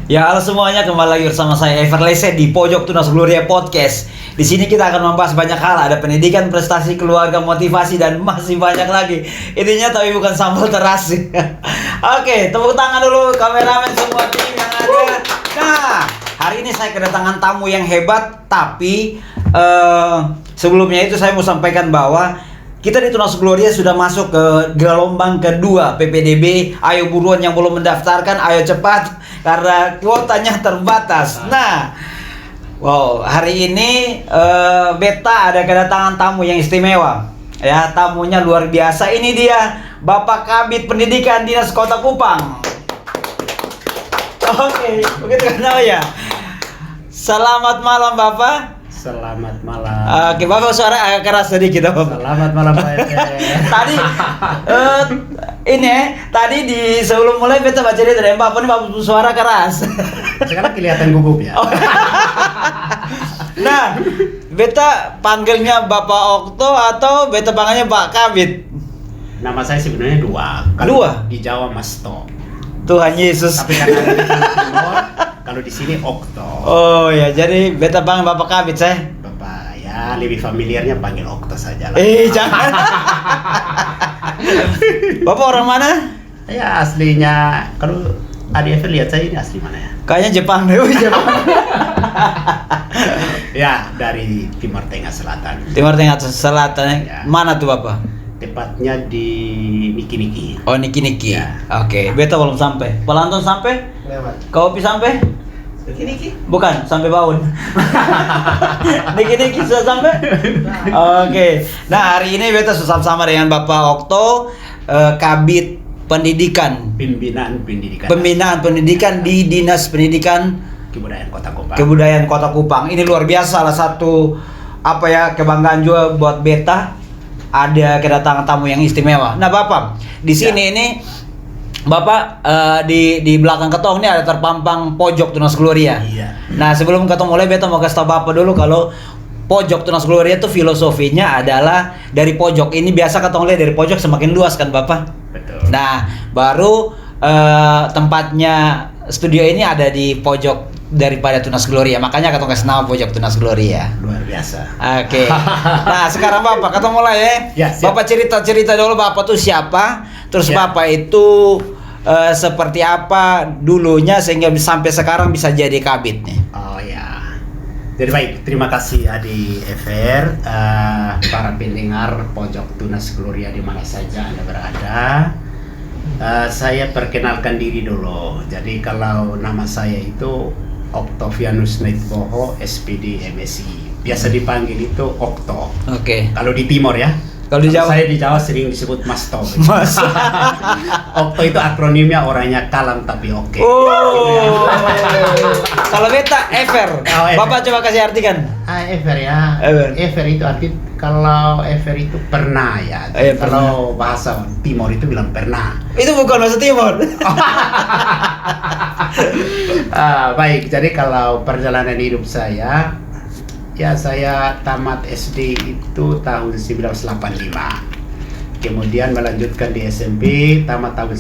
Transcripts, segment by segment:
Ya, halo semuanya, kembali lagi bersama saya Everlese di Pojok Tunas Gloria Podcast. Di sini kita akan membahas banyak hal, ada pendidikan, prestasi, keluarga, motivasi, dan masih banyak lagi. Intinya tapi bukan sambal terasi. Oke, tepuk tangan dulu kameramen semua tim yang ada. Nah, hari ini saya kedatangan tamu yang hebat, tapi sebelumnya itu saya mau sampaikan bahwa kita di Tunas Gloria sudah masuk ke gelombang kedua PPDB. Ayo buruan yang belum mendaftarkan, ayo cepat karena kuotanya terbatas. Nah, wow, hari ini Beta ada kedatangan tamu yang istimewa. Ya, tamunya luar biasa. Ini dia Bapak Kabid Pendidikan Dinas Kota Kupang. Oke, begitu kan ya. Selamat malam Bapak. Selamat malam. Oke, Bapak suara agak keras sedikit, Bapak. Selamat malam Pak. Tadi tadi di sebelum mulai Beta baca cerita dari Bapak ini Bapak suara keras. Sekarang kelihatan gugup ya. Nah, Beta panggilnya Bapak Okto atau Beta panggilnya Pak Kabid? Nama saya sebenarnya dua. Dua? Di Jawa Masto. Tuhan Yesus. Tapi karena ada di Timur, kalau di sini Okto. Oh ya, jadi Beta panggil Bapak Kabid saya. Bapak ya lebih familiarnya panggil Okto saja lah. Jangan. Bapak orang mana? Ya aslinya kalau Adi Ever lihat saya ini asli mana ya? Kayaknya Jepang deh, Jepang. Ya dari Timur Tengah Selatan. Timur Tengah Selatan. Ya. Mana tuh Bapak? Tepatnya di Niki-Niki. Oh, Niki-Niki. Ya. Oke, Beta belum sampai. Pelanton sampai? Lewat. Kopi sampai? Niki-Niki? Bukan, sampai Baun. Niki-Niki sudah sampai? Oke. Nah, hari ini Beta sama dengan Bapak Okto, Kabid Pendidikan. Pembinaan pendidikan di Dinas Pendidikan Kebudayaan Kota Kupang. Ini luar biasa, salah satu kebanggaan juga buat Beta. Ada kedatangan tamu yang istimewa. Nah, Bapak, di sini ini Bapak di belakang ketong ini ada terpampang Pojok Tunas Gloria. Iya. Nah, sebelum ketemu mulai Beta mau kasih tahu Bapak dulu kalau Pojok Tunas Gloria itu filosofinya adalah dari pojok ini biasa ketong lihat dari pojok semakin luas kan Bapak? Betul. Nah, baru tempatnya studio ini ada di pojok daripada Tunas Gloria, makanya ketong kasih nama Pojok Tunas Gloria. Luar biasa. Oke. Nah, sekarang Bapak ketemu mulai ya. Ya, siap. Bapak cerita dulu Bapak tuh siapa, terus Ya. Bapak itu seperti apa dulunya sehingga sampai sekarang bisa jadi kabid nih. Oh ya. Jadi baik, terima kasih Adi Ever, para pendengar Pojok Tunas Gloria di mana saja Anda berada. Saya perkenalkan diri dulu. Jadi kalau nama saya itu Oktovianus Naitboho, SPD MSI. Biasa dipanggil itu Okto. Oke. Kalau di Timur ya. Kalau di Jawa? Saya di Jawa sering disebut Masto. Mas. Okto itu akronimnya orangnya kalem tapi oke. Oh. Kalau Beta Ever. Oh, Ever. Bapak coba kasih artikan. Ever ya. Ever. Ever itu arti kalau ever itu pernah ya. Iya, Kalau bahasa Timur itu bilang pernah. Itu bukan bahasa Timur. Baik, jadi kalau perjalanan hidup saya, ya saya tamat SD itu tahun 1985. Kemudian melanjutkan di SMP tamat tahun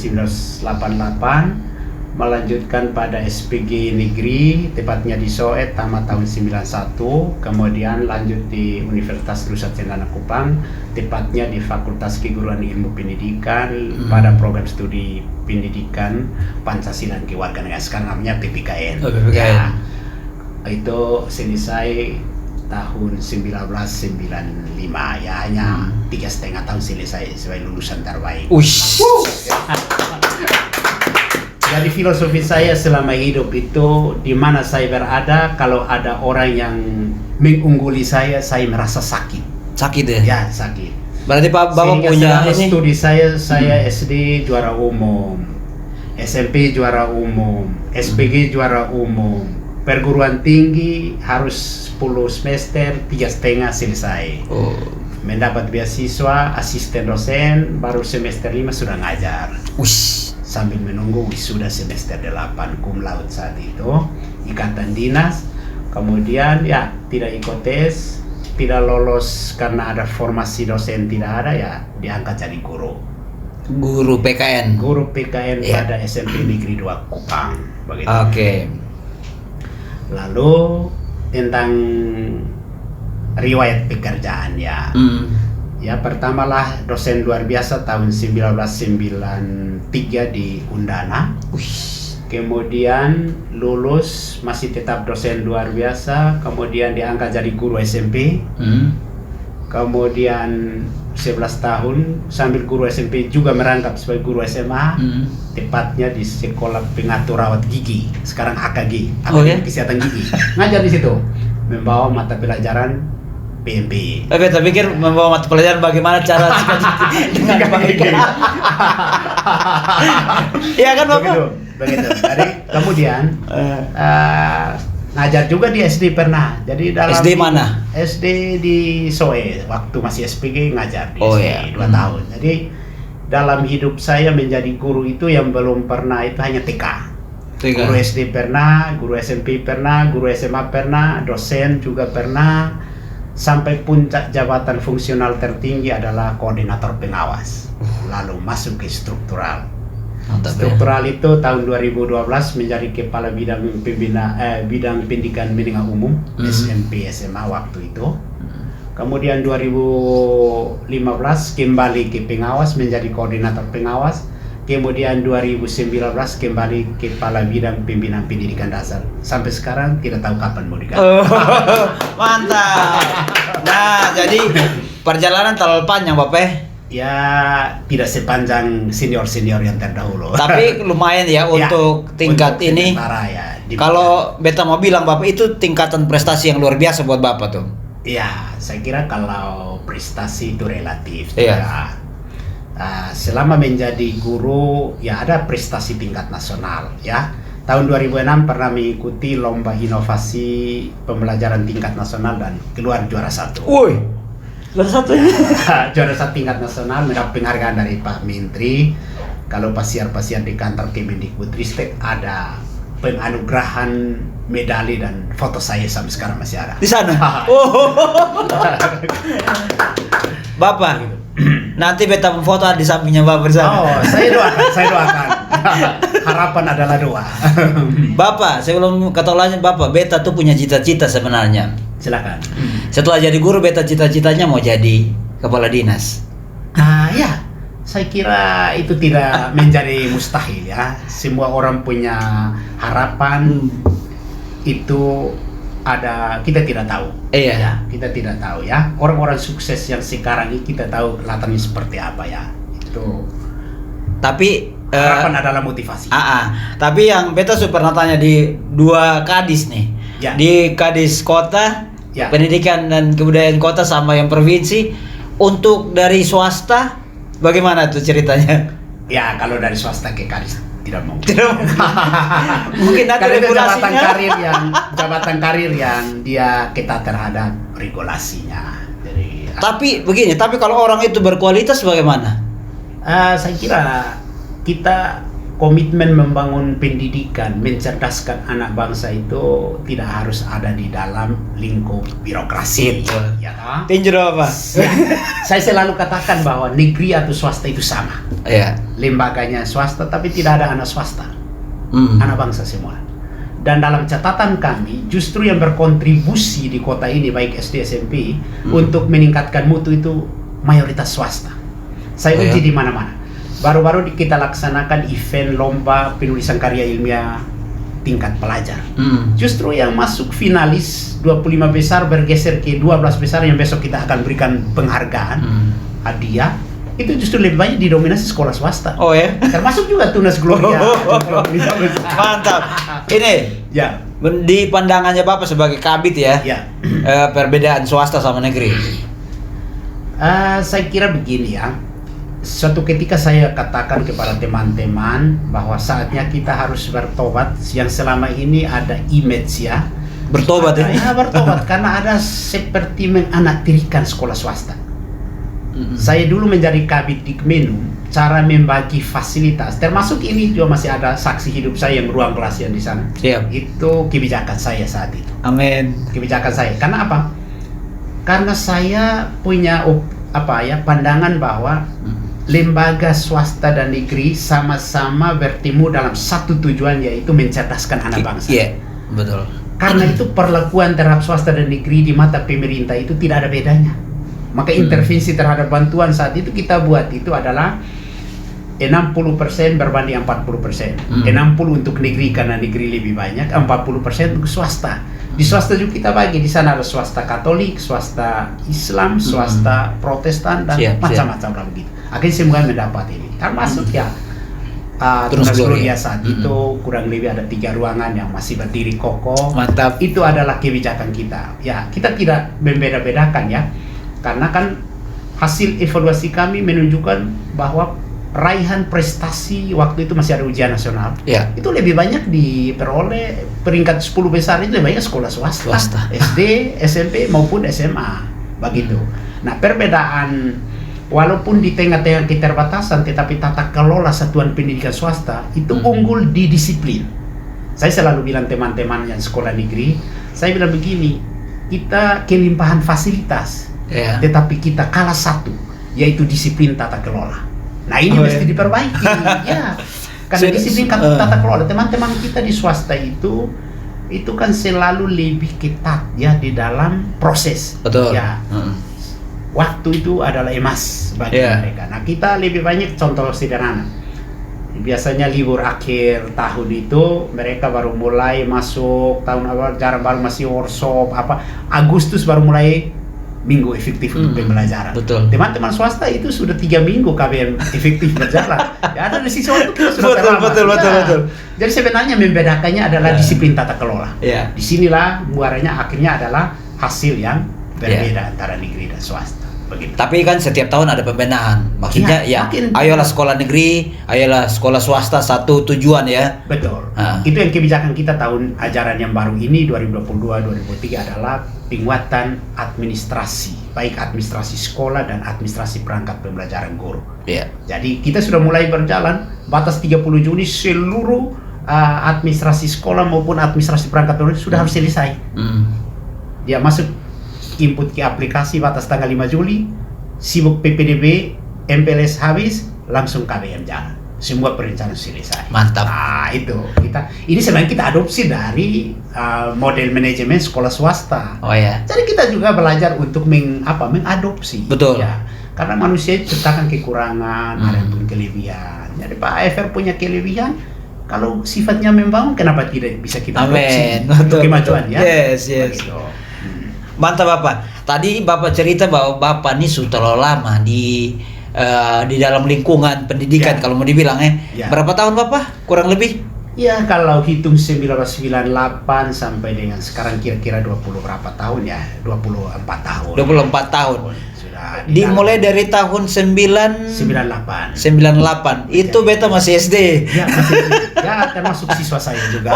1988. Melanjutkan pada SPG Negeri, tepatnya di Soet, tamat tahun 91. Kemudian lanjut di Universitas Nusa Cendana Kupang, tepatnya di Fakultas Keguruan Ilmu Pendidikan pada program studi Pendidikan Pancasila dan Kewarganegaraan, sekarang namanya PPKN. Oh, PPKN. Ya, itu selesai tahun 1995, ya hanya 3,5 tahun selesai sebagai lulusan terbaik. Ush. Jadi filosofi saya selama hidup itu di mana saya berada, kalau ada orang yang mengungguli saya merasa sakit. Sakit ya? Ya sakit. Berarti Bapak Sehingga punya selama ini. studi saya SD juara umum, SMP juara umum, SPG juara umum, perguruan tinggi harus 10 semester 3,5 selesai. Oh. Mendapat beasiswa asisten dosen, baru semester 5 sudah ngajar. Ush. Sambil menunggu wisuda semester 8 cum laude saat itu, ikatan dinas. Kemudian ya tidak ikut tes, tidak lolos karena ada formasi dosen tidak ada, ya diangkat jadi guru. Guru PKN. Guru PKN Iya. pada SMP Negeri 2 Kupang begitu. Oke. Lalu tentang riwayat pekerjaan ya. Ya pertamalah dosen luar biasa tahun 1993 di Undana. Kemudian lulus masih tetap dosen luar biasa, kemudian diangkat jadi guru SMP. Kemudian 11 tahun sambil guru SMP juga merangkap sebagai guru SMA, tepatnya di sekolah pengatur rawat gigi, sekarang AKG, ya? Kesehatan Gigi. Ngajar di situ, membawa mata pelajaran PMP. Beta pikir membawa mata pelajaran bagaimana cara sikat gigi dengan baik. Iya kan Bapak? Begitu. Jadi kemudian ngajar juga di SD pernah. Jadi dalam SD mana? SD di Soe, waktu masih SPG ngajar di Oh, SD iya. 2 tahun. Jadi dalam hidup saya menjadi guru itu yang belum pernah itu hanya TK. Guru SD pernah, guru SMP pernah, guru SMA pernah, dosen juga pernah, sampai puncak jabatan fungsional tertinggi adalah koordinator pengawas. Lalu masuk ke struktural. Mantap, ya. Struktural itu tahun 2012 menjadi kepala bidang bidang pendidikan menengah umum SMP SMA waktu itu. Kemudian 2015 kembali ke pengawas menjadi koordinator pengawas. Kemudian 2019 kembali kepala bidang pembinaan pendidikan dasar. Sampai sekarang tidak tahu kapan mau diganti. Mantap. Nah, jadi perjalanan terlalu panjang Bapak. Ya tidak sepanjang senior-senior yang terdahulu. Tapi lumayan ya untuk tingkat untuk ini. sementara ya. Kalau beta mau bilang Bapak itu tingkatan prestasi yang luar biasa buat Bapak tuh. Ya, saya kira kalau prestasi itu relatif. Iya. Ya. Selama menjadi guru, ya ada prestasi tingkat nasional. Ya, tahun 2006 pernah mengikuti lomba inovasi pembelajaran tingkat nasional dan keluar juara 1. Woi, juara 1 ya? Juara 1 tingkat nasional, mendapat penghargaan dari Pak Menteri. Kalau pasiar-pasiar di kantor Kemendikbudristek ada penganugerahan medali dan foto saya sampai sekarang masih ada. Di sana. Bapak, nanti beta foto di sampingnya Bapak di sana. Oh, saya doakan. Harapan adalah doa. Bapak, sebelum ketolanya Bapak, beta tuh punya cita-cita sebenarnya. Silakan. Setelah jadi guru, beta cita-citanya mau jadi kepala dinas. Ya, saya kira itu tidak menjadi mustahil ya. Semua orang punya harapan. Itu ada, kita tidak tahu. Iya. Ya, kita tidak tahu ya. Orang-orang sukses yang sekarang ini kita tahu latarnya seperti apa ya. Itu Tapi harapan adalah motivasi. tapi yang beta pernah tanya di 2 kadis nih. Ya. Di kadis kota, Ya. pendidikan dan kebudayaan kota sama yang provinsi. Untuk dari swasta, bagaimana tuh ceritanya? Ya, kalau dari swasta ke kadis tidak mau. Mungkin nanti Karena itu regulasinya. jabatan karir yang dia ketat terhadap regulasinya. Jadi, Tapi begini, tapi kalau orang itu berkualitas bagaimana? saya kira kita komitmen membangun pendidikan, mencerdaskan anak bangsa itu tidak harus ada di dalam lingkup birokrasi. Itu. Ya, toh? Tinju apa? Ya, saya selalu katakan bahwa negeri atau swasta itu sama. Iya. Lembaganya swasta, tapi tidak ada anak swasta. Anak bangsa semua. Dan dalam catatan kami, justru yang berkontribusi di kota ini, baik SD SMP, untuk meningkatkan mutu itu mayoritas swasta. Saya uji di mana-mana. Baru-baru kita laksanakan event lomba penulisan karya ilmiah tingkat pelajar. Justru yang masuk finalis 25 besar bergeser ke 12 besar yang besok kita akan berikan penghargaan, hadiah. Itu justru lebih banyak didominasi sekolah swasta. Oh ya? Termasuk juga Tunas Gloria. Mantap. Ini Ya, di pandangannya Bapak sebagai kabit ya, ya. perbedaan swasta sama negeri. Saya kira begini ya. Suatu ketika saya katakan kepada teman-teman bahwa saatnya kita harus bertobat yang selama ini ada image ya. Bertobat ya? Ya, bertobat karena ada seperti menanaktirikan sekolah swasta. Saya dulu menjadi kabit Dikmenum, cara membagi fasilitas, termasuk ini juga masih ada saksi hidup saya yang ruang kelas yang di sana. Siap. Itu kebijakan saya saat itu. Amin. Kebijakan saya. Karena apa? Karena saya punya pandangan bahwa lembaga swasta dan negeri sama-sama bertemu dalam satu tujuan, yaitu mencerdaskan anak bangsa. Iya, betul. Karena itu perlakuan terhadap swasta dan negeri di mata pemerintah itu tidak ada bedanya. Maka intervensi terhadap bantuan saat itu kita buat itu adalah 60% berbanding 40%. 60 untuk negeri karena negeri lebih banyak, 40% untuk swasta. Di swasta juga kita bagi, di sana ada swasta Katolik, swasta Islam, swasta Protestan, dan macam-macam lah begitu. Akhirnya semua mendapat ini. Termasuk ya Tunas Gloria saat itu kurang lebih ada 3 ruangan yang masih berdiri kokoh. Mantap. Itu adalah kebijakan kita. Ya, kita tidak membeda-bedakan ya. Karena kan hasil evaluasi kami menunjukkan bahwa raihan prestasi waktu itu masih ada ujian nasional. Ya. Itu lebih banyak diperoleh peringkat 10 besar, itu lebih banyak sekolah swasta. SD, SMP maupun SMA. Begitu. Nah, perbedaan walaupun di tengah-tengah keterbatasan, tetapi tata kelola satuan pendidikan swasta itu unggul di disiplin. Saya selalu bilang teman-teman yang sekolah negeri, saya bilang begini, kita kelimpahan fasilitas, tetapi kita kalah satu, yaitu disiplin tata kelola. Nah ini mesti diperbaiki, ya. Karena disiplin tata kelola, teman-teman kita di swasta itu kan selalu lebih ketat ya di dalam proses. Betul. Ya. Waktu itu adalah emas bagi mereka. Nah kita lebih banyak contoh sederhana. Biasanya libur akhir tahun itu mereka baru mulai masuk tahun awal, baru masih workshop Agustus baru mulai minggu efektif untuk pembelajaran. Betul. Teman-teman swasta itu sudah 3 minggu KBM efektif berjalan. Ya ada di sisi waktu kita sudah betul. Jadi sebenarnya membedakannya adalah disiplin tata kelola. Disinilah muaranya akhirnya adalah hasil yang berbeda antara negeri dan swasta. Begitu. Tapi kan setiap tahun ada pembenahan. Maksudnya ayolah sekolah negeri, ayolah sekolah swasta, satu tujuan ya. Betul. Itu yang kebijakan kita tahun ajaran yang baru ini 2022-2023 adalah penguatan administrasi, baik administrasi sekolah dan administrasi perangkat pembelajaran guru. Jadi kita sudah mulai berjalan, batas 30 Juni seluruh administrasi sekolah maupun administrasi perangkat pembelajaran sudah harus selesai. Dia masuk input ke aplikasi batas tanggal 5 Juli, sibuk PPDB, MPLS habis, langsung KBM jalan. Semua perencanaan selesai. Mantap. Nah, itu ini sebenarnya kita adopsi dari model manajemen sekolah swasta. Jadi kita juga belajar untuk mengadopsi. Betul. Ya. Karena manusia ciptakan kekurangan, ada pun kelebihan. Jadi Pak Efer punya kelebihan. Kalau sifatnya membangun, kenapa tidak bisa kita adopsi? Untuk kemajuan ya. Yes. Begitu. Mantap Bapak. Tadi Bapak cerita bahwa Bapak ini sudah lama di dalam lingkungan pendidikan kalau mau dibilang ya. Berapa tahun Bapak? Kurang lebih? Ya kalau hitung 1998 sampai dengan sekarang kira-kira 20 berapa tahun ya? 24 tahun. 24 tahun. Sudah dimulai dari tahun 98. Itu beta masih SD. Ya, masih SD. Ya termasuk siswa saya juga.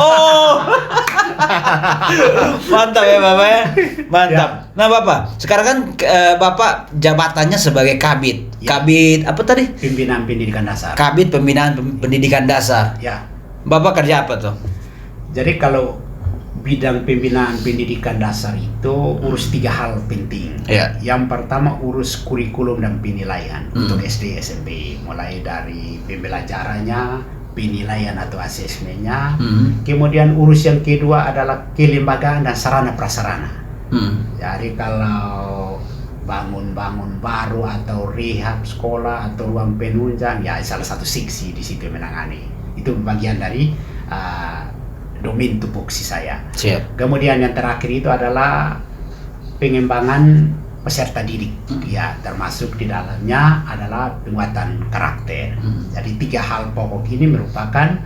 Mantap ya Bapak ya. Mantap. Nah Bapak, sekarang kan Bapak jabatannya sebagai Kabid. Kabid apa tadi? Pimpinan Pendidikan Dasar. Kabid Pembinaan Pendidikan Dasar. Ya. Bapak kerja apa tuh? Jadi kalau bidang pembinaan pendidikan dasar itu urus 3 hal penting. Yang pertama urus kurikulum dan penilaian untuk SD SMP, mulai dari pembelajarannya, penilaian atau asesmennya. Kemudian urus yang kedua adalah kelembagaan dan sarana prasarana. Jadi kalau bangun baru atau rehab sekolah atau ruang penunjang, ya salah satu seksi di situ menangani. Itu bagian dari domain tupoksi saya. Kemudian yang terakhir itu adalah pengembangan peserta didik. Ya, termasuk di dalamnya adalah penguatan karakter. Jadi 3 hal pokok ini merupakan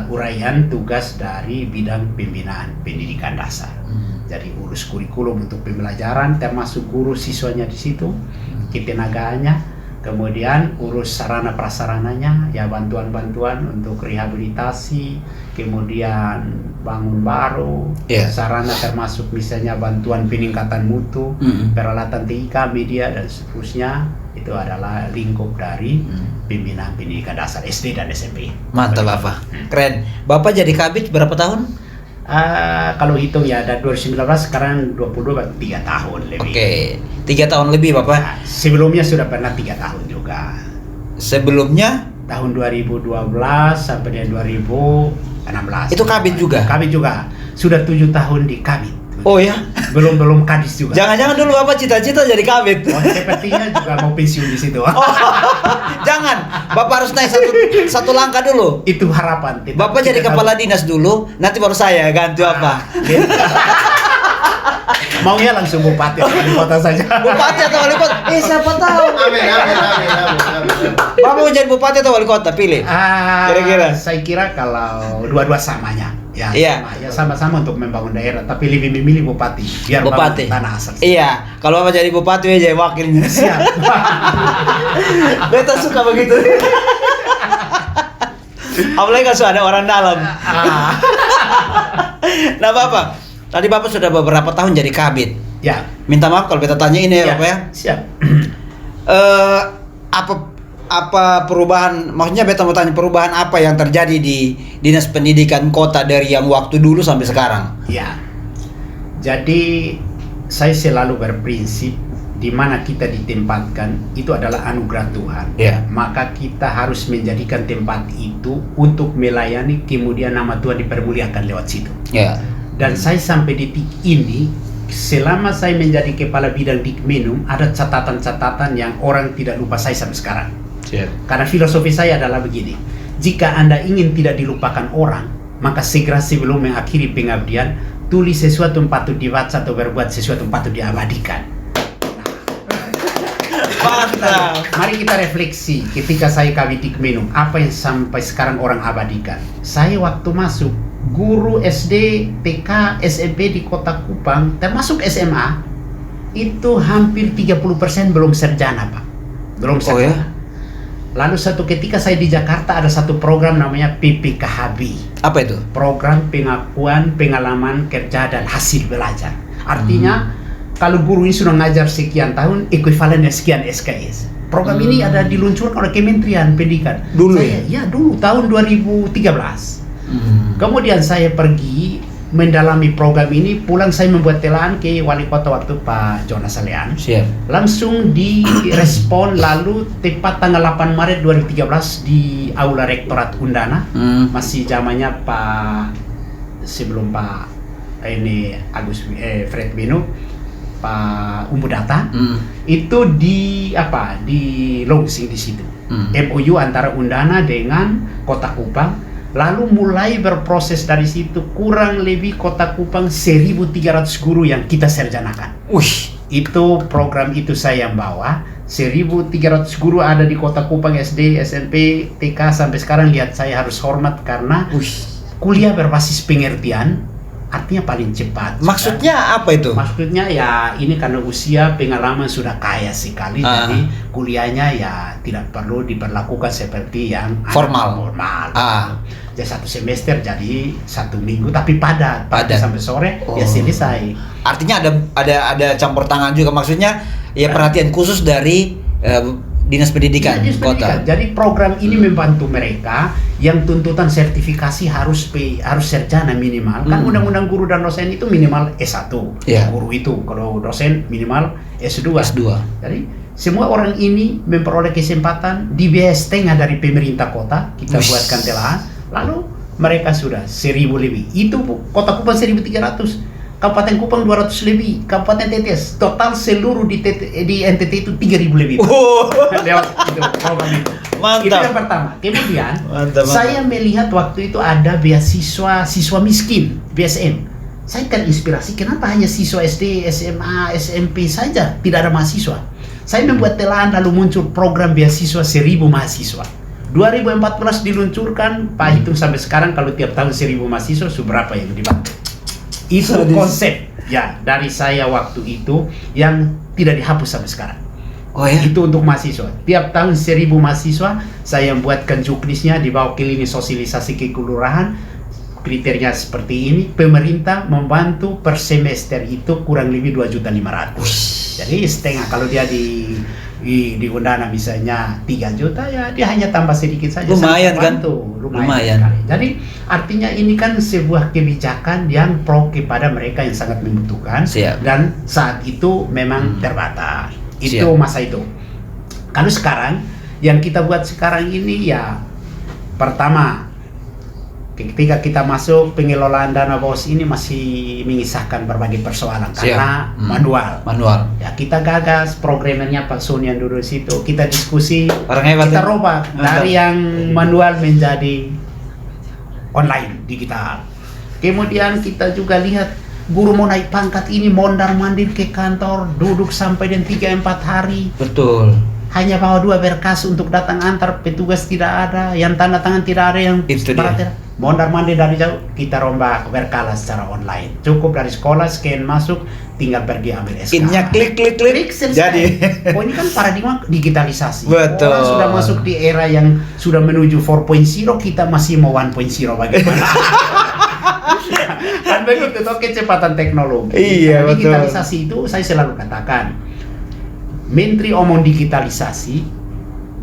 uraian tugas dari bidang pembinaan pendidikan dasar. Jadi urus kurikulum untuk pembelajaran, termasuk guru siswanya di situ, ketenagaannya. Kemudian urus sarana prasarananya, ya bantuan-bantuan untuk rehabilitasi, kemudian bangun baru, sarana termasuk misalnya bantuan peningkatan mutu, peralatan TIK, media dan seterusnya. Itu adalah lingkup dari pembinaan pendidikan dasar SD dan SMP. Mantap Bapak, keren. Bapak jadi Kabid berapa tahun? Kalau hitung ya dari 2019 sekarang 22 3 tahun lebih. 3 tahun lebih Bapak. Sebelumnya sudah pernah 3 tahun juga. Sebelumnya tahun 2012 sampai dengan 2016. itu kabit juga. Kabit juga. Sudah 7 tahun di kabit. Oh ya. Belum kadis juga. Jangan-jangan dulu Bapak cita-cita jadi kabit. Oh, sepertinya juga mau pensiun di situ. Jangan. Bapak harus naik satu langkah dulu. Itu harapan. Bapak jadi kepala dinas dulu, nanti baru saya ganti apa? Maunya langsung bupati atau wali kota saja. Bupati atau wali kota? Siapa tahu. Amin. Bapak mau jadi bupati atau wali kota? Pilih. Kira-kira. Saya kira kalau dua-dua samanya. Ya, Iya. sama-sama untuk membangun daerah, tapi lebih memilih bupati biar Bupati. bangun tanah asal. Iya, kalau Bapak jadi bupati, saya jadi wakilnya. Siap. Beta suka begitu. Apalagi kalau ada orang dalam. Nah Bapak, tadi Bapak sudah beberapa tahun jadi kabit. Ya. Minta maaf kalau beta tanya ini ya Bapak ya. Siap. Apa perubahan, maksudnya beta mau tanya perubahan apa yang terjadi di Dinas Pendidikan Kota dari yang waktu dulu sampai sekarang? Ya. Jadi saya selalu berprinsip di mana kita ditempatkan itu adalah anugerah Tuhan. Ya. Maka kita harus menjadikan tempat itu untuk melayani, kemudian nama Tuhan dipermuliakan lewat situ. Ya. Dan saya sampai detik ini, selama saya menjadi kepala bidang Dikmenum, ada catatan-catatan yang orang tidak lupa saya sampai sekarang. Karena filosofi saya adalah begini, jika Anda ingin tidak dilupakan orang, maka segera sebelum mengakhiri pengabdian, tulis sesuatu yang patut dibaca atau berbuat sesuatu yang patut diabadikan. Mantap. Mari kita refleksi ketika saya kabit Dikmenum, apa yang sampai sekarang orang abadikan. Saya waktu masuk, guru SD, TK, SMP di Kota Kupang, termasuk SMA, itu hampir 30% belum sarjana, Pak. Belum sarjana. Oh ya? Lalu satu ketika saya di Jakarta ada satu program namanya PPKHB. Apa itu? Program Pengakuan Pengalaman Kerja dan Hasil Belajar. Artinya kalau guru ini sudah ngajar sekian tahun, ekuivalennya sekian SKS. Program ini ada diluncurkan oleh Kementerian Pendidikan. Dulu Ya dulu, tahun 2013. Kemudian saya pergi mendalami program ini, pulang saya membuat telaan ke wali kota waktu Pak Jonas Salean. Siap. Langsung direspon, lalu tepat tanggal 8 Maret 2013 di Aula Rektorat Undana, masih zamannya Pak, sebelum Pak ini Fred Beno, Pak Umbu Data, itu di launching di situ. MOU antara Undana dengan Kota Kupang. Lalu mulai berproses dari situ, kurang lebih Kota Kupang 1.300 guru yang kita sarjanakan. Itu program itu saya yang bawa. 1.300 guru ada di Kota Kupang, SD, SMP, TK, sampai sekarang lihat saya harus hormat karena kuliah berbasis pengertian, artinya paling cepat. Maksudnya apa itu? Maksudnya ya ini karena usia pengalaman sudah kaya sekali, jadi kuliahnya ya tidak perlu diperlakukan seperti yang formal. Jadi 1 semester jadi 1 minggu, tapi padat. Sampai sore ya selesai. Artinya ada campur tangan juga, maksudnya ya perhatian khusus dari Dinas Pendidikan Kota. Jadi program ini membantu mereka yang tuntutan sertifikasi harus sarjana minimal. Kan undang-undang guru dan dosen itu minimal S1. Guru itu, kalau dosen minimal S2. Jadi semua orang ini memperoleh kesempatan dibiayai setengah dari pemerintah kota. Kita buatkan telaan. Lalu mereka sudah 1.000 lebih. Itu Kota Kupang 1.300. Kabupaten Kupang 200 lebih, Kabupaten Tetes, total seluruh di NTT itu 3.000 lebih. Lewat itu program itu. Mantap. Itu yang pertama. Kemudian saya melihat waktu itu ada beasiswa siswa miskin, BSM. Saya kan inspirasi, kenapa hanya siswa SD, SMA, SMP saja, tidak ada mahasiswa. Saya membuat telaan, lalu muncul program beasiswa 1.000 mahasiswa. 2014 diluncurkan, Pak hitung sampai sekarang kalau tiap tahun 1.000 mahasiswa, seberapa yang dibantu? Itu konsep ya dari saya waktu itu yang tidak dihapus sampai sekarang. Itu untuk mahasiswa. Tiap tahun 1.000 mahasiswa saya membuatkan juknisnya, dibawa ke lini sosialisasi ke kelurahan. Kriteria seperti ini, pemerintah membantu per semester itu kurang lebih 2.500.000. Jadi setengah, kalau dia di Undana misalnya 3 juta, ya dia hanya tambah sedikit saja. Lumayan kan? Lumayan sekali. Jadi artinya ini kan sebuah kebijakan yang pro kepada mereka yang sangat membutuhkan. Dan saat itu memang terbatas. Itu masa itu. Kalau sekarang Yang kita buat sekarang ini ya, pertama, ketika kita masuk pengelolaan dana BOS ini masih mengisahkan berbagai persoalan karena manual. Ya kita gagas programmernya Pak Sony yang dulu di situ, kita diskusi, Orang hebat kita ya? robah dari yang manual menjadi online digital. Kemudian kita juga lihat guru mau naik pangkat ini mondar-mandir ke kantor, duduk sampai dan 3-4 hari. Betul. Hanya bawa 2 berkas untuk datang antar, petugas tidak ada, yang tanda tangan tidak ada, yang Itu dia. mondar-mandir dari jauh. Kita rombak berkala secara online. Cukup dari sekolah scan masuk, tinggal pergi ambil SK. Innya klik selesai. jadi. Oh ini kan paradigma digitalisasi. Betul. Orang sudah masuk di era yang sudah menuju 4.0, kita masih mau 1.0 bagaimana? Kan begitu toh kecepatan teknologi. Iya, Karena betul. digitalisasi itu saya selalu katakan, Menteri omong digitalisasi,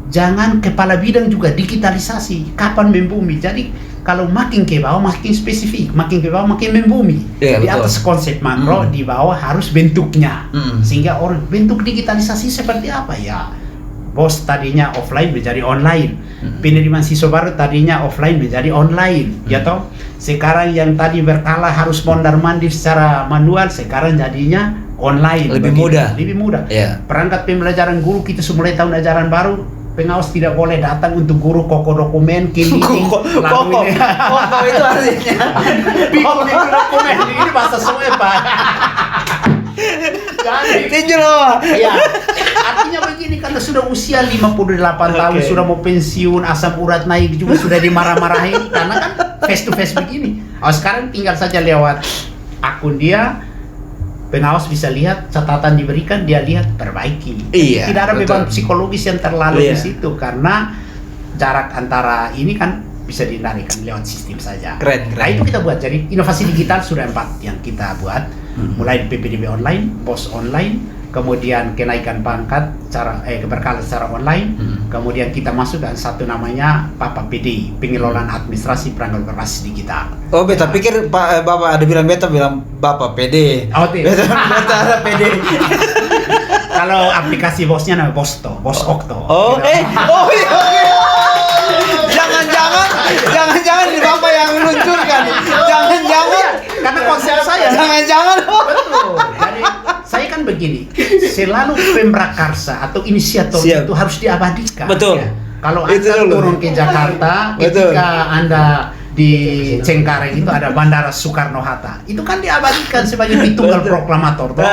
jangan kepala bidang juga digitalisasi. Kapan membumi? Jadi kalau makin ke bawah makin spesifik, makin ke bawah makin membumi. Iya, Di betul. atas konsep makro, di bawah harus bentuknya. Sehingga orang bentuk digitalisasi seperti apa ya? BOS tadinya offline menjadi online. Penerimaan siswa baru tadinya offline menjadi online, ya toh. Sekarang yang tadi berkala harus mondar-mandir secara manual, sekarang jadinya online. Lebih mudah. Iya. Perangkat pembelajaran guru kita mulai tahun ajaran baru, pengawas tidak boleh datang untuk guru koko dokumen, kini Koko itu artinya. Koko dokumen ini bahasa Sunda Pak. Jadi Tinju loh. ya, artinya begini, karena sudah usia 58 tahun, Oke. sudah mau pensiun, asam urat naik juga sudah dimarah-marahin karena kan face to face begini. Oh, sekarang tinggal saja lewat akun dia, pengawas bisa lihat, catatan diberikan, dia lihat, perbaiki. Iya, Tidak ada beban betul. psikologis yang terlalu Iya. di situ karena jarak antara ini kan bisa dihindarikan lewat sistem saja. Keren. Nah itu kita buat. Jadi inovasi digital sudah 4 yang kita buat. Mulai PPDB online, BOS online, kemudian kenaikan pangkat berkala secara online, kemudian kita masuk dan satu namanya Papa PD, pengelolaan administrasi perangkat berbasis digital. Oh, beta pikir Bapak ada bilang Bapak PD. Oh, tidak. Beta ada PD. Kalau aplikasi BOS-nya namanya BOSTO, BOS Okto. Oh, Gitu. iya. Jangan di Bapak yang meluncurkan. Jangan. Karena konsep saya. Jangan. Betul. Jadi saya kan begini, selalu pemrakarsa atau inisiator Siap. itu harus diabadikan. Betul. Ya. Kalau Itu Anda dulu. turun ke Jakarta, Betul. ketika Anda di Cengkareng itu ada Bandara Soekarno-Hatta, itu kan diabadikan sebagai tunggal proklamator. Toh.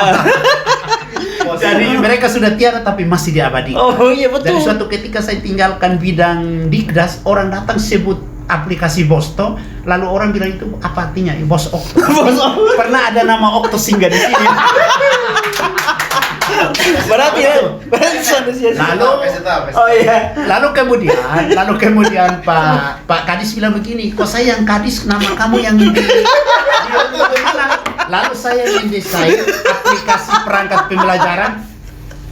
Jadi mereka sudah tiada tapi masih diabadikan. Oh iya betul. Jadi suatu ketika saya tinggalkan bidang Dikdas, orang datang sebut aplikasi Bosto, lalu orang bilang itu apa artinya? Bos Okto. Pernah ada nama Okto singgah di sini. Berarti ya. Lalu, Oh iya. lalu kemudian Pak Kadis bilang begini, kok saya yang Kadis, nama kamu yang di bagaimana? Lalu saya mendesain aplikasi perangkat pembelajaran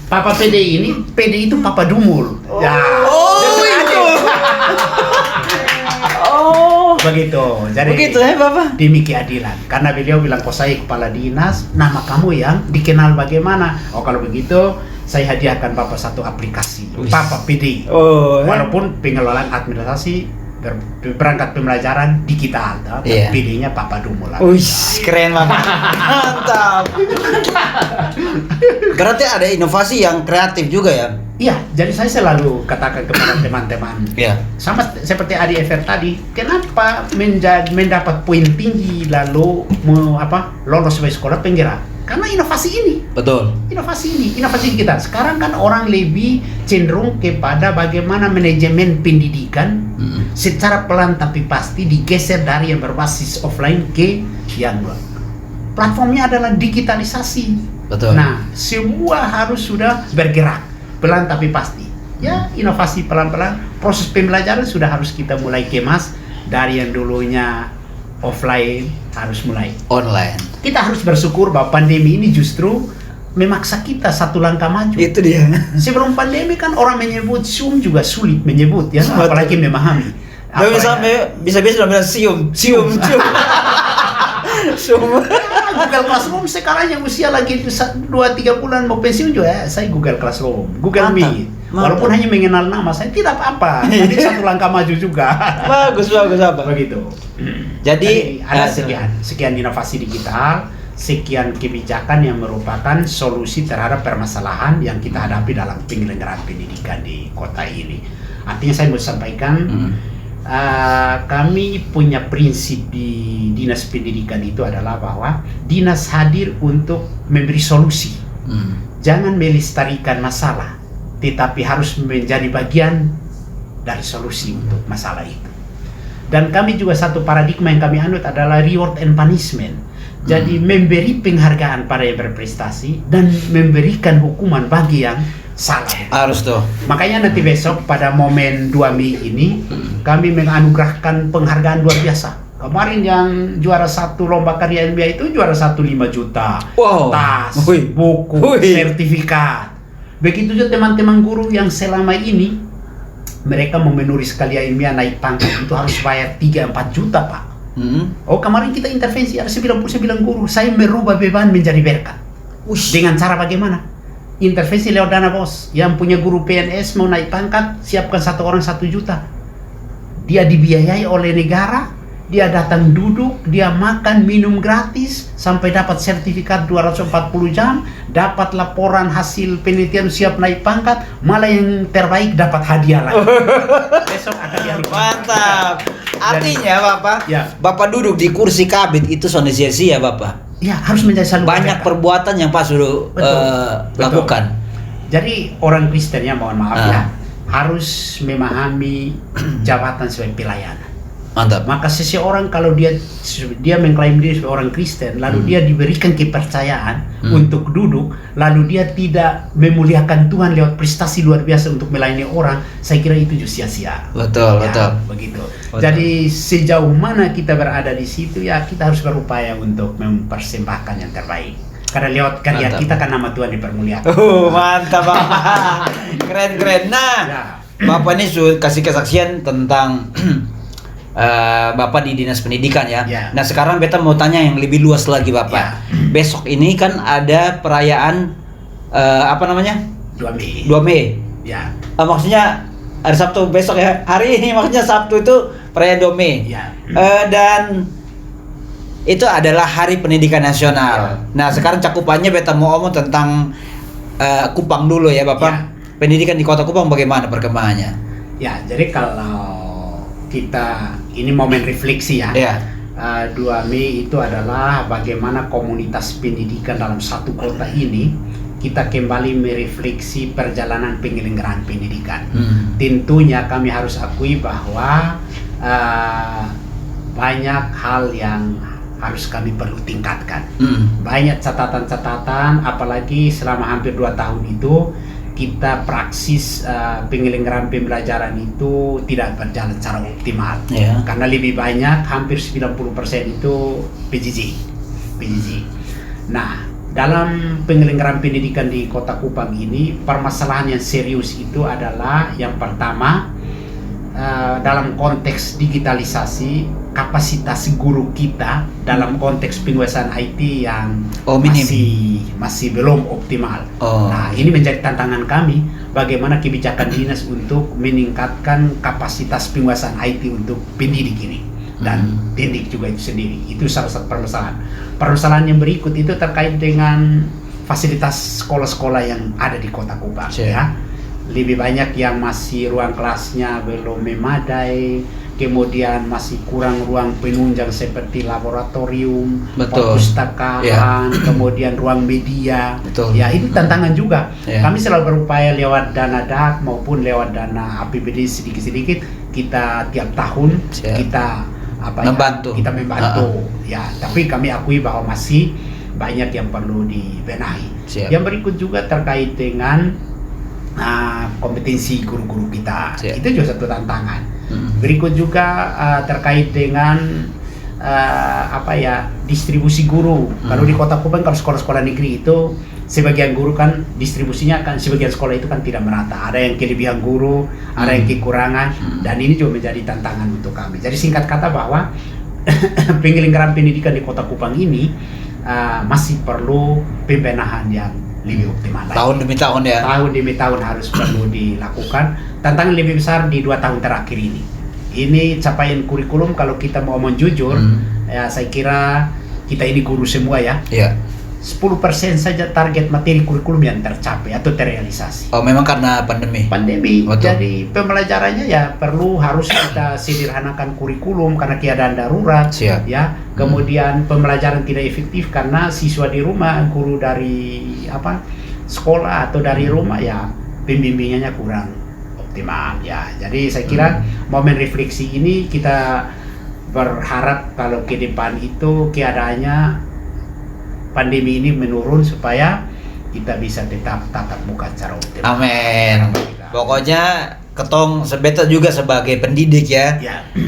Papa PD ini, PD itu Papa Dumul. Ya. Oh itu. Oh. Begitu. Jadi Begitu ya Bapak. demi keadilan. Karena beliau bilang, kok saya kepala dinas, nama kamu yang dikenal bagaimana? Oh kalau begitu, saya hadiahkan Bapak satu aplikasi, Wih. Papa PD. Oh. Walaupun pengelolaan administrasi perangkat pembelajaran digital, Iya. PD-nya Papa Dumul. Wih, keren Bapak. Mantap. Berarti ada inovasi yang kreatif juga ya? Iya, jadi saya selalu katakan kepada teman-teman, Iya. sama seperti Adi Ever tadi, kenapa mendapat poin tinggi lalu lolos sebagai sekolah penggerak? Karena inovasi ini. Betul. Inovasi kita. Sekarang kan orang lebih cenderung kepada bagaimana manajemen pendidikan secara pelan tapi pasti digeser dari yang berbasis offline ke yang platformnya adalah digitalisasi. Betul. Nah, semua harus sudah bergerak pelan tapi pasti. Ya, inovasi pelan-pelan. Proses pembelajaran sudah harus kita mulai kemas dari yang dulunya offline harus mulai Online. kita harus bersyukur bahwa pandemi ini justru memaksa kita satu langkah maju. Itu dia. Sebelum pandemi kan orang menyebut Zoom juga sulit menyebut ya, Betul. apalagi memahami. Bisa bilang sium. Sium. Google Classroom sekarang yang usia lagi 2-3 bulan mau pensiun juga, saya Google Classroom, Google Meet. Walaupun hanya mengenal nama, saya tidak apa-apa. Nanti satu langkah maju juga. Bagus apa? Begitu. Jadi ada sekian inovasi digital, sekian kebijakan yang merupakan solusi terhadap permasalahan yang kita hadapi dalam penyelenggaraan pendidikan di kota ini. Artinya saya mau sampaikan, kami punya prinsip di Dinas Pendidikan itu adalah bahwa dinas hadir untuk memberi solusi. Jangan melestarikan masalah, tetapi harus menjadi bagian dari solusi untuk masalah itu. Dan kami juga satu paradigma yang kami anut adalah reward and punishment. Jadi memberi penghargaan pada yang berprestasi dan memberikan hukuman bagi yang salah. Harus tuh. Makanya nanti besok pada momen 2 Mei ini kami menganugerahkan penghargaan luar biasa. Kemarin yang juara 1 lomba karya ilmiah itu juara 1 5 juta. Wow. Tas, Wih. buku, Wih. sertifikat. Begitu juga teman-teman guru yang selama ini mereka mau menulis karya ilmiah naik pangkat itu harus bayar 3-4 juta, Pak. Oh, kemarin kita intervensi ada 99 guru. Saya merubah beban menjadi berkat. Dengan cara bagaimana? Intervensi lewat dana bos. Yang punya guru PNS mau naik pangkat, siapkan 1 orang 1 juta. Dia dibiayai oleh negara, dia datang duduk, dia makan minum gratis sampai dapat sertifikat 240 jam, dapat laporan hasil penelitian siap naik pangkat, malah yang terbaik dapat hadiah lagi. Besok akan dialihkan. Mantap. Artinya Bapak, Ya. Bapak duduk di kursi kabit itu soalnya sia-sia Bapak. Ya, harus menjadi selalu Banyak berkat. perbuatan yang Pak sudah Betul. lakukan. Jadi orang Kristen ya, mohon maaf ya, harus memahami jabatan sebagai pelayanan. Mantap. Maka seseorang kalau dia mengklaim diri sebagai orang Kristen, lalu dia diberikan kepercayaan untuk duduk, lalu dia tidak memuliakan Tuhan lewat prestasi luar biasa untuk melayani orang, saya kira itu juga sia-sia. Betul. Begitu. Betul. Jadi sejauh mana kita berada di situ, ya kita harus berupaya untuk mempersembahkan yang terbaik. Karena lewat karya Mantap. kita kan nama Tuhan dipermuliakan. Mantap Bapak. Keren. Nah, Ya. Bapak ini sudah kasih kesaksian tentang Bapak di Dinas Pendidikan ya. Ya. Nah, sekarang beta mau tanya yang lebih luas lagi Bapak. Ya. Besok ini kan ada perayaan 2 Mei. 2 Mei. Ya. Maksudnya hari Sabtu besok ya. Hari ini maksudnya Sabtu itu perayaan 2 Mei. Ya. Dan itu adalah Hari Pendidikan Nasional. Nah, sekarang cakupannya beta mau ngomong tentang Kupang dulu ya, Bapak. Ya. Pendidikan di Kota Kupang bagaimana perkembangannya? Ya, jadi kalau kita ini momen refleksi ya. Ya. 2 Mei itu adalah bagaimana komunitas pendidikan dalam satu kota ini kita kembali merefleksi perjalanan penyelenggaraan pendidikan. Tentunya kami harus akui bahwa banyak hal yang harus kami perlu tingkatkan. Banyak catatan-catatan, apalagi selama hampir 2 tahun itu kita praksis penyelenggaraan pembelajaran itu tidak berjalan secara optimal. Ya. Karena lebih banyak, hampir 90% itu PJJ. Nah, dalam penyelenggaraan pendidikan di Kota Kupang ini, permasalahan yang serius itu adalah yang pertama, dalam konteks digitalisasi, kapasitas guru kita dalam konteks penguasaan IT yang masih belum optimal. Nah, ini menjadi tantangan kami, bagaimana kebijakan dinas untuk meningkatkan kapasitas penguasaan IT untuk pendidik ini dan pendidik juga itu sendiri. Itu salah satu permasalahan. Permasalahan yang berikut itu terkait dengan fasilitas sekolah-sekolah yang ada di Kota Kupang. Ya. Lebih banyak yang masih ruang kelasnya belum memadai, kemudian masih kurang ruang penunjang seperti laboratorium, perpustakaan, kemudian ruang media. Ya, itu tantangan juga. Kami selalu berupaya lewat dana DAK maupun lewat dana APBD sedikit-sedikit, kita tiap tahun kita membantu. Ya, tapi kami akui bahwa masih banyak yang perlu dibenahi. Yang berikut juga terkait dengan kompetensi guru-guru kita. Itu juga satu tantangan. Berikut juga terkait dengan distribusi guru. Kalau di Kota Kupang, kalau sekolah-sekolah negeri itu sebagian guru kan distribusinya kan sebagian sekolah itu kan tidak merata. Ada yang kelebihan guru, ada yang kekurangan, dan ini juga menjadi tantangan untuk kami. Jadi singkat kata bahwa penyelenggaraan pendidikan di Kota Kupang ini masih perlu pembenahan yang lebih optimal lagi. Tahun demi tahun ya. Tahun demi tahun harus perlu dilakukan. Tantangan lebih besar di 2 tahun terakhir ini. Ini capaian kurikulum kalau kita mau jujur, ya saya kira kita ini guru semua ya. Iya. 10% saja target materi kurikulum yang tercapai atau terrealisasi. Oh, memang karena pandemi. Pandemi, Betul. jadi pembelajarannya ya harus kita sederhanakan kurikulum karena keadaan darurat. Siap. Ya, kemudian pembelajaran tidak efektif karena siswa di rumah, guru dari sekolah atau dari rumah ya pembimbingannya kurang optimal ya. Jadi saya kira momen refleksi ini kita berharap kalau ke depan itu keadaannya pandemi ini menurun supaya kita bisa tetap tatap muka secara optimal. Amin. Pokoknya ketong sebeta juga sebagai pendidik ya,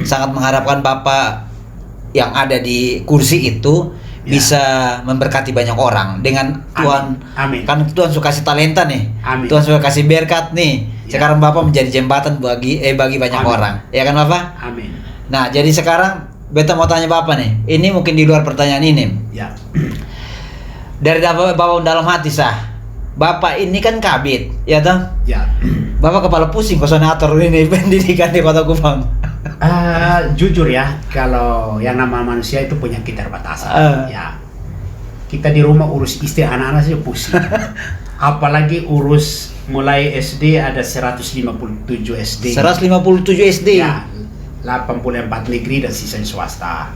sangat mengharapkan Bapak yang ada di kursi itu bisa memberkati banyak orang dengan Tuhan. Amin. Kan Tuhan suka kasih talenta nih. Amin. Tuhan suka kasih berkat nih. Sekarang Bapak menjadi jembatan bagi banyak orang. Ya kan Bapak? Amin. Nah, jadi sekarang beta mau tanya Bapak nih. Ini mungkin di luar pertanyaan ini. Ya. Dari Bapak dalam hati Bapak ini kan kabit, ya toh? Ya. Bapak kepala pusing koordinator ini pendidikan di Kota Kupang. Jujur ya, kalau yang nama manusia itu punya keterbatasan. Ya. Kita di rumah urus istri anak-anak saja pusing. Apalagi urus mulai SD ada 157 SD. 157 SD. Ya, 84 negeri dan sisa swasta.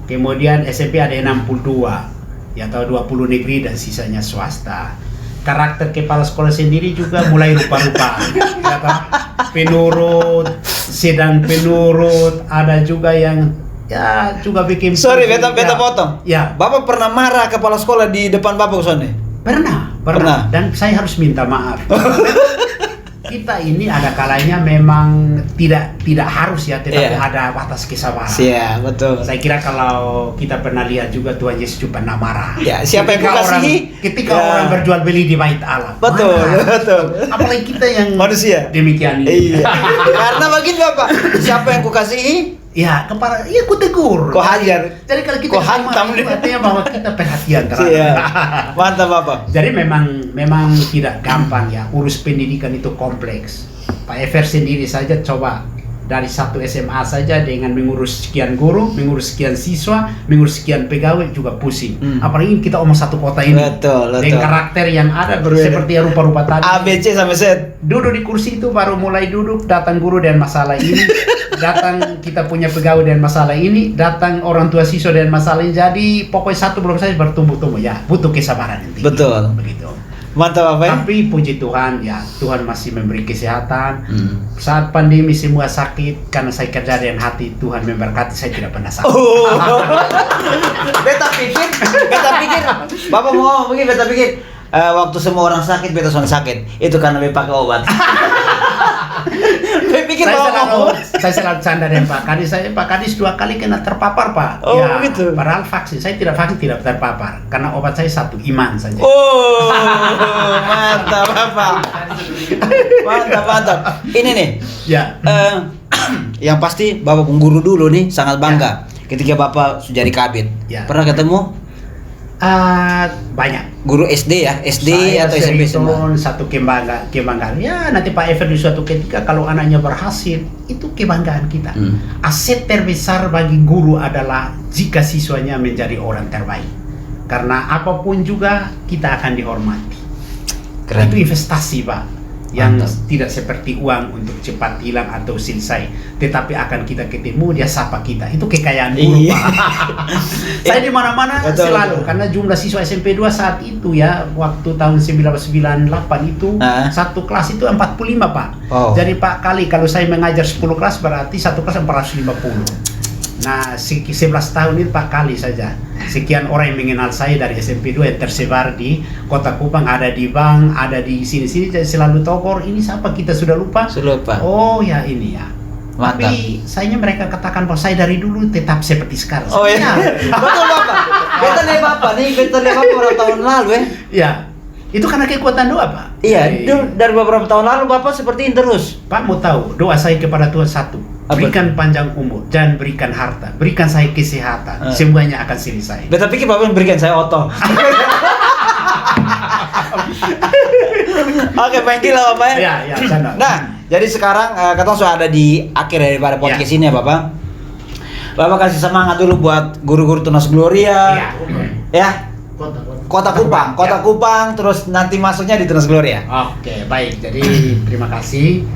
Kemudian SMP ada 62. Ya, atau 20 negeri dan sisanya swasta. Karakter kepala sekolah sendiri juga mulai rupa-rupa. Ya, penurut, sedang penurut, ada juga yang ya juga bikin. Sorry, beta potong. Ya. Bapak pernah marah kepala sekolah di depan Bapak Sone? Pernah. Dan saya harus minta maaf. Kita ini ada kalanya memang tidak harus ya, tetapi ada batas kesabaran. Iya, betul. Saya kira kalau kita pernah lihat juga Tuhan Yesus juga pernah marah. Ya, siapa yang kukasihi? Ketika orang berjual beli di bait Allah. Betul, betul. Apalagi kita yang manusia demikian ini. Iya. Karena begini Bapak, siapa yang kukasihi? Ya, kepala, iya ku tegur. Kau hajar. Jadi kalau kita hantam itu artinya bahwa kita perhatian terhadap. Iya. Mantap Bapak. Jadi memang tidak gampang ya, urus pendidikan itu kompleks. Pak Ever sendiri saja coba dari satu SMA saja dengan mengurus sekian guru, mengurus sekian siswa, mengurus sekian pegawai juga pusing. Apalagi kita omong satu kota ini. Betul. Dengan karakter yang ada seperti rupa-rupa tadi. A, B, C sampai Z. Duduk di kursi itu baru mulai duduk, datang guru dan masalah ini, datang kita punya pegawai dan masalah ini, datang orang tua siswa dan masalah ini. Jadi pokoknya satu belum saja bertumbuh-tumbuh ya, butuh kesabaran yang tinggi. Betul. Begitu. Mantap Bapak ya? Tapi puji Tuhan ya, Tuhan masih memberi kesehatan. Saat pandemi semua sakit, karena saya kerja dengan hati, Tuhan memberkati, saya tidak pernah sakit. Beta pikir, Bapak mau ngomong begini, beta pikir waktu semua orang sakit, beta sudah sakit. Itu karena beta pakai obat. Saya selalu canda dengan Pak Kadis. Pak Kadis 2 kali kena terpapar Pak. Oh ya, gitu. Padahal vaksin, saya tidak vaksin tidak terpapar karena obat saya satu, iman saja. Oh, mantap Bapak. Mantap. Ini nih. Ya. Yang pasti Bapak guru dulu nih sangat bangga ketika Bapak sudah jadi kabit. Ya. Pernah ketemu? Banyak. Guru SD ya, SD Saya atau SMP semua satu kebanggaan. Ya, nanti Pak Ever di suatu ketika kalau anaknya berhasil, itu kebanggaan kita. Aset terbesar bagi guru adalah jika siswanya menjadi orang terbaik. Karena apapun juga kita akan dihormati. Keren. Itu investasi Pak, yang Mantap. tidak seperti uang untuk cepat hilang atau selesai, tetapi akan kita ketemu, dia sapa kita. Itu kekayaan guru Iya. Pak. Saya di mana-mana Betul, selalu betul. karena jumlah siswa SMP 2 saat itu ya, waktu tahun 1998 itu satu kelas itu 45 Pak. Wow. Jadi Pak kali kalau saya mengajar 10 kelas berarti satu kelas 450. Nah, 11 tahun ini Pak kali saja. Sekian orang yang mengenal saya dari SMP 2 yang tersebar di Kota Kupang, ada di bank, ada di sini-sini, jadi selalu tokor, ini siapa kita sudah lupa? Sudah lupa. Oh ya ini ya. Mantap. Tapi sayangnya mereka katakan bahwa saya dari dulu tetap seperti sekarang. Oh iya. Betul Bapak. Beta lihat Bapak beberapa tahun lalu ya. Ya. Itu karena kekuatan doa, Pak. Iya, dari beberapa tahun lalu Bapak seperti ini terus. Pak mau tahu, doa saya kepada Tuhan satu. Berikan panjang umur dan berikan harta, berikan saya kesehatan, semuanya akan selesai. Beta pikir Bapak berikan saya oto. Oke, thank you lah Bapak ya. Ya, sana. Nah, jadi sekarang kita sudah ada di akhir daripada podcast ini ya Bapak. Bapak kasih semangat dulu buat guru-guru Tunas Gloria. Ya. Ya. Kota Kupang, terus nanti masuknya di Tunas Gloria. Oke, baik. Jadi terima kasih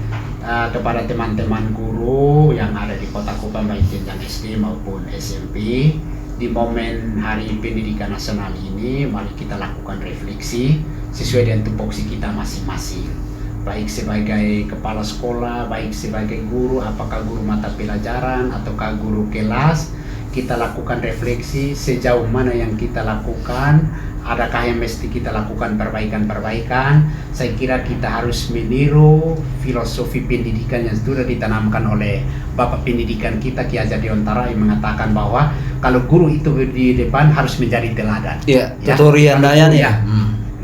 kepada teman-teman guru yang ada di Kota Kupang baik jenjang SD maupun SMP. Di momen Hari Pendidikan Nasional ini, mari kita lakukan refleksi sesuai dengan tupoksi kita masing-masing. Baik sebagai kepala sekolah, baik sebagai guru, apakah guru mata pelajaran ataukah guru kelas, kita lakukan refleksi sejauh mana yang kita lakukan, adakah yang mesti kita lakukan perbaikan-perbaikan. Saya kira kita harus meniru filosofi pendidikan yang sudah ditanamkan oleh Bapak Pendidikan kita Ki Hajar Dewantara yang mengatakan bahwa kalau guru itu di depan harus menjadi teladan. Iya, tutorial dayan ya.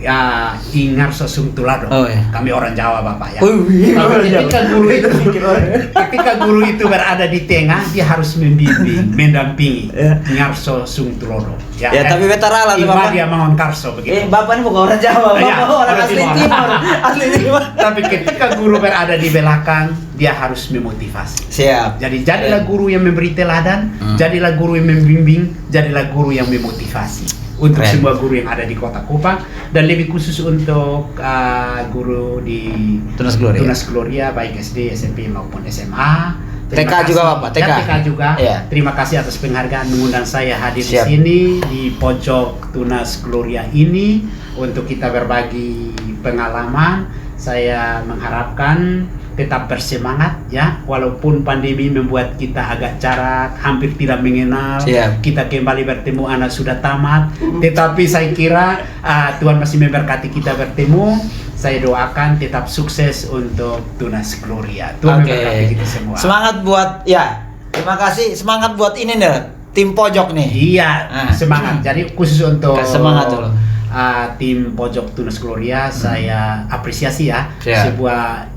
Ya, ingar sosum tulado. Oh, iya. Kami orang Jawa Bapak ya. Tapi ketika guru itu berada di tengah, dia harus membimbing, mendampingi. Ingar sosum tulado. Ya, tapi beta rala tuh Bapak. Dia mangon karso begitu. Bapak ini bukan orang Jawa, Bapak orang asli Timur. Asli Timur. Tapi ketika guru berada di belakang, dia harus memotivasi. Siap. Jadi jadilah guru yang memberi teladan, jadilah guru yang membimbing, jadilah guru yang memotivasi. Untuk semua guru yang ada di Kota Kupang dan lebih khusus untuk guru di Tunas Gloria baik SD, SMP maupun SMA. TK juga Bapak, TK juga. Ya. Terima kasih atas penghargaan mengundang saya hadir di Siap. sini di pojok Tunas Gloria ini untuk kita berbagi pengalaman. Saya mengharapkan tetap bersemangat ya, walaupun pandemi membuat kita agak jarak, hampir tidak mengenal. Siap. Kita kembali bertemu anak sudah tamat, tetapi saya kira Tuhan masih memberkati kita bertemu. Saya doakan tetap sukses untuk Tunas Gloria. Tuhan memberkati kita semua. Semangat buat terima kasih, semangat buat ini nih tim pojok nih. Iya, semangat. Jadi khusus untuk semangat dulu. Tim pojok Tunas Gloria saya apresiasi ya, sebuah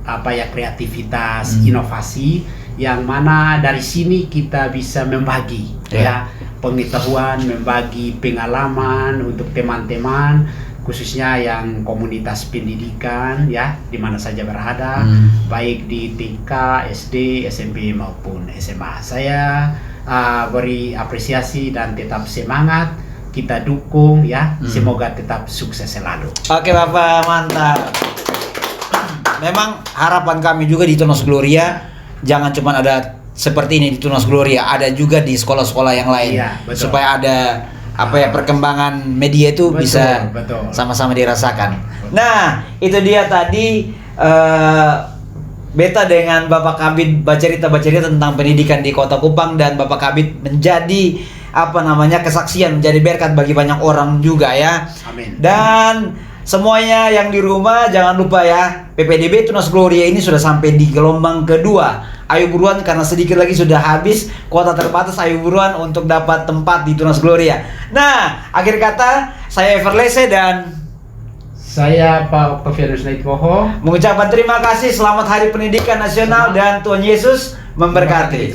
kreativitas, inovasi yang mana dari sini kita bisa membagi ya pengetahuan, membagi pengalaman untuk teman-teman khususnya yang komunitas pendidikan ya di mana saja berada, baik di TK, SD, SMP maupun SMA. Saya beri apresiasi dan tetap semangat. Kita dukung ya, semoga tetap sukses selalu. Oke Bapak, mantap. Memang harapan kami juga di Tunas Gloria jangan cuma ada seperti ini di Tunas Gloria, ada juga di sekolah-sekolah yang lain. Iya, betul. Supaya ada perkembangan media itu bisa sama-sama dirasakan. Nah, itu dia tadi beta dengan Bapak Kabid bercerita tentang pendidikan di Kota Kupang dan Bapak Kabid menjadi kesaksian, menjadi berkat bagi banyak orang juga ya. Amin. Dan semuanya yang di rumah jangan lupa ya, PPDB Tunas Gloria ini sudah sampai di gelombang kedua. Ayo buruan karena sedikit lagi sudah habis, kuota terbatas, ayo buruan untuk dapat tempat di Tunas Gloria. Nah, akhir kata saya Everlese dan saya Pak Octavianus Naitwoho mengucapkan terima kasih, selamat Hari Pendidikan Nasional dan Tuhan Yesus memberkati.